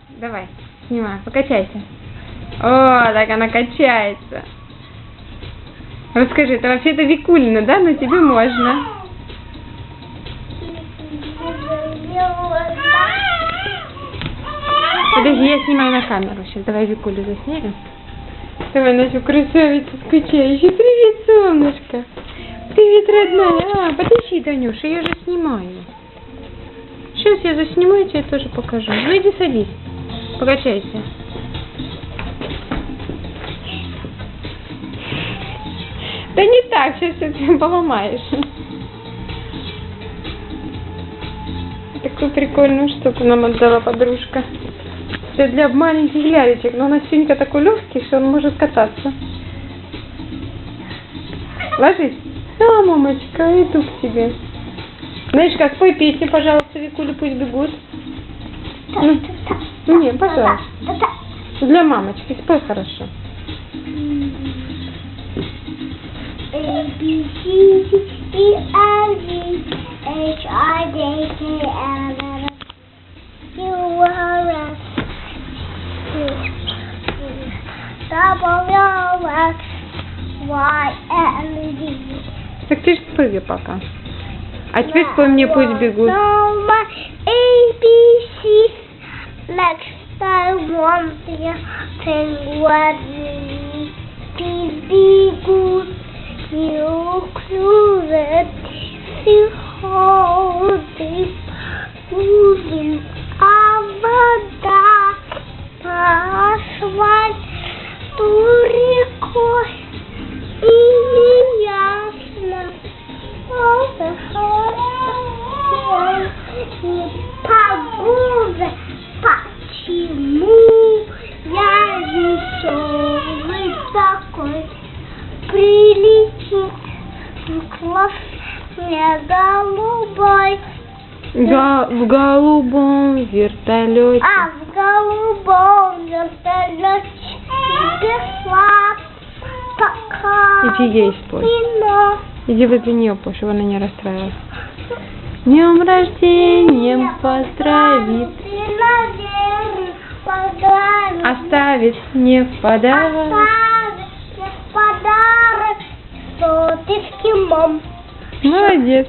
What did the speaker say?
Давай, снимай, покачайся. О, так она качается. Расскажи, это вообще-то Викулина, да? Но тебе можно. Подожди, я снимаю на камеру сейчас. Давай Викулю заснимем. Давай нашу красавицу скачающую. Привет, солнышко. Привет, родная. Подожди, Танюша, я же снимаю. Сейчас я засниму, и тебе тоже покажу. Ну иди садись. Покачайся. Да не так, сейчас ты поломаешь. Такую прикольную штуку нам отдала подружка. Это для маленьких лялечек, но она синька такой легкий, что он может кататься. Ложись. Да, мамочка, иду к тебе. Знаешь как, спой песню, пожалуйста, Викуля, пусть бегут. Ну, не, пожалуйста. Для мамочки, спой хорошо. A, B, C, D, E, F, G, H, I, J, K, L, M, N, O, P, R, S, T, W, X, Y, and Z. Так ты же спой пока. А теперь спой мне, пусть бегут. A, B, C, next time one thing, what be good. You close it, you hold it, moving over the past one to record ясно. Погода, почему я веселый такой? Прилетит в класс не голубой. В голубом вертолете. А в голубом вертолете бесплатно. Пока. Иди ей спой. Иди возле нее, чтобы она не расстраивалась. Днем рождения поздравит. Оставит мне в подарок. Подарок, что ты с кем? Молодец.